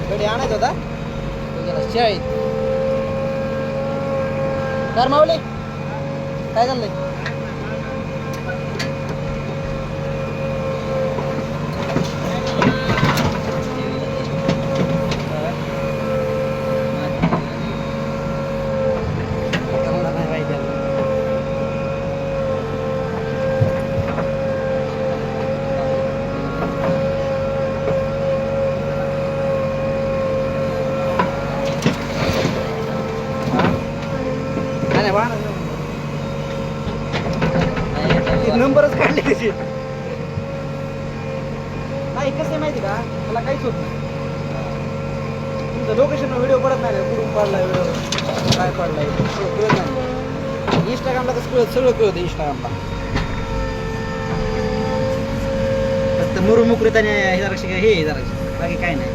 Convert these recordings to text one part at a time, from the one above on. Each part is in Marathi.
गडी आणायचा होता शाळेत. तर माऊली काय चाललंय? नंबरच काढले त्याचे. नाही कसं आहे माहिती का, मला काहीच होत नाही. तुमचं लोकेशन व्हिडिओ पडत नाही, कुठून पडलाय व्हिडिओ, काय पडलाय कळत नाही. इंस्टाग्रामला कसं कळत, सगळं कळतं इंस्टाग्रामला. फक्त मुरुमुकरीत आणि हे जराशी हे जराशी, बाकी काय नाही.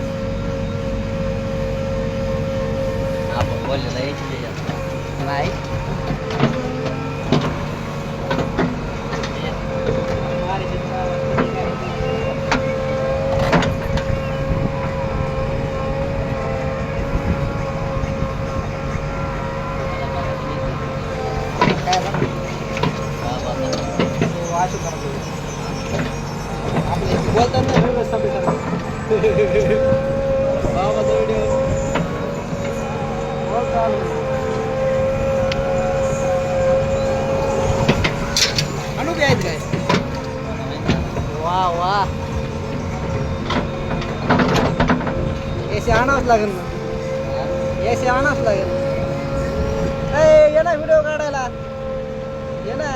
आपण बोललेलं यायची नाही बोलताना अनुभव आहेत काय? वा वा एसी आणावंच लागेल ना, एसी आणावंच लागेल. ये ना व्हिडिओ काढायला, ये ना.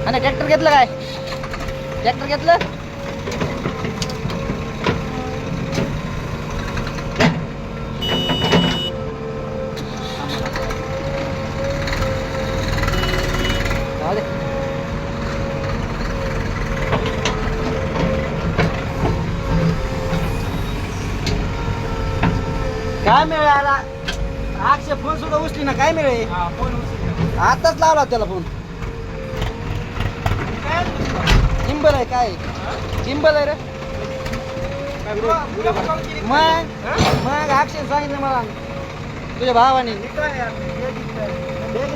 आणि ट्रॅक्टर घेतलं काय? ट्रॅक्टर घेतलं? काय मिळाला? अक्षय फोन सुद्धा उचली ना, काय मिळेल? आताच लावला त्याला फोन. जिंबल आहे काय? जिंबल आहे रे. मग अक्षय सांगितलं मला तुझ्या भावाने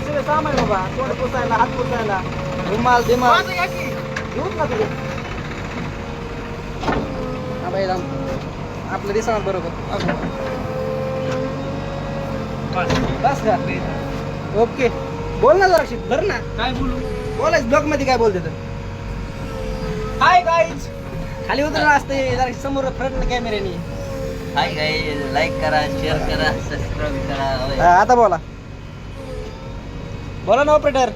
सगळं सामान बाबा, तोंड पुसायला, हात पुसायला, रुमाल बिमाल घेऊन ना तुझे. हा बाई राम, आपलं दिसणार बरोबर. बस का? ओके. बोल ना जरा, धर ना. काय बोलू? बोलायच ब्लॉग मध्ये काय बोलते तर. हाय गाईज, खाली उतरलं असते जरा समोर फ्रंट कॅमेऱ्याने. हाय गाईज, लाईक करा, शेअर करा, सबस्क्राईब करा. आता बोला, बोला ना ऑपरेटर.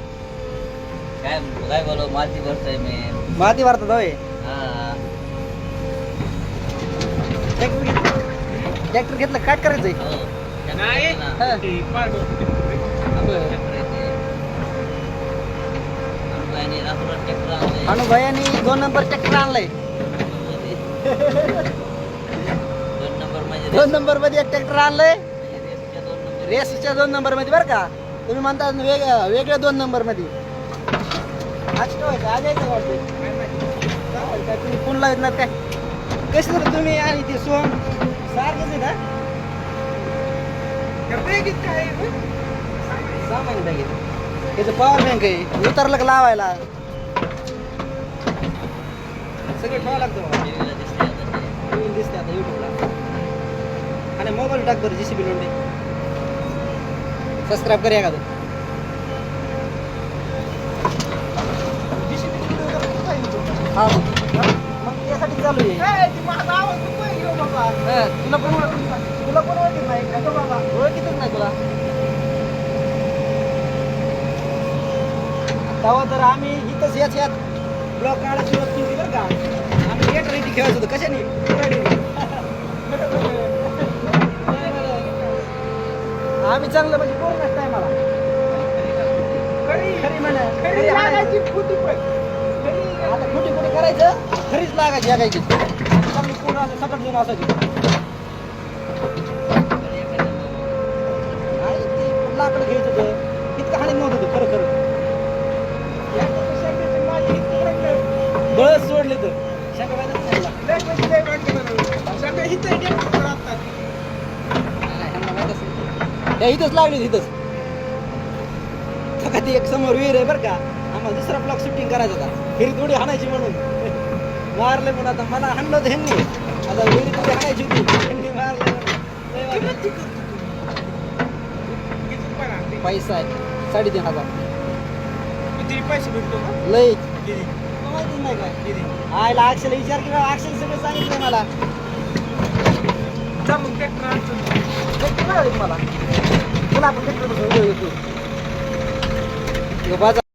काय काय बोलू, माती भरतोय मी. माती भरतात होय. हा ट्रॅक्टर घेतलं, काय करायचंय? हो. नाही. ना. हा. आणि रात्र ट्रॅक्टर आणलंय. अनुभयाने 2 नंबर ट्रॅक्टर आणलाय. 2 नंबर म्हणजे 2 नंबर मध्ये एक ट्रॅक्टर आणलंय, रेसच्या 2 नंबर. रेसच्या 2 नंबर मध्ये बरं का. तुम्ही म्हणता वेगळ्या 2 नंबर मध्ये. आज काय आज यायचं वाटतं काय, तुम्ही फोन लावत नाही काय? कसे तर तुम्ही आणि ते सोम सारखेच आहे ना. सामान बॅगेत त्याचं पॉवर बँक आहे, उतरलं का लावायला सगळं ठेवावं लागतं बाबा. टीव्हीला दिसतंय आता ते. नवीन दिसते आता युट्यूबला. आणि मोबाईल टाक बरं, JCB लोंढे सबस्क्राईब कर एखादं. हा मग त्यासाठी चालू आहे. तुला पण ओळखीत नाही ओळखीतच नाही तुला. तेव्हा तर आम्ही इथंच यात ब्लॉक काढायला सुरुवात केली बरं का. आम्ही थिएटर इथे खेळायचो होतो. कशाने? आम्ही चांगलं म्हणजे कोरोनाच टायमाला खरी म्हणा खरी लागायची आता कुठे कुठे करायचं खरीच लागायची लागायची चांगली पूर्ण असं सकट घेऊन असायची आणि ते लाकडं घ्यायचं होतं इतकं हानी नव्हतं ते खरं खरं बळच सोडले तर शंका त्या इथंच लागली इथंच का ती एक समोर विहीर आहे बरं का आम्हाला दुसरा ब्लॉक शूटिंग करायचा होता फिरी थोडी हाणायची म्हणून मारले म्हणून आता मला हाणलं होतं ह्यांनी आता विहिरी थोडी हाणायची होती ह्यांनी मारले पैसा आहे 3,500 पैसे भेटतो का लय माहितीच नाही काय आयला अक्षयला विचार की अक्षय सगळं सांगितलंय मला जा मग ट्रॅक्टर आणतो तुम्हाला आपण ट्रॅक्टर बसून येतो बाजार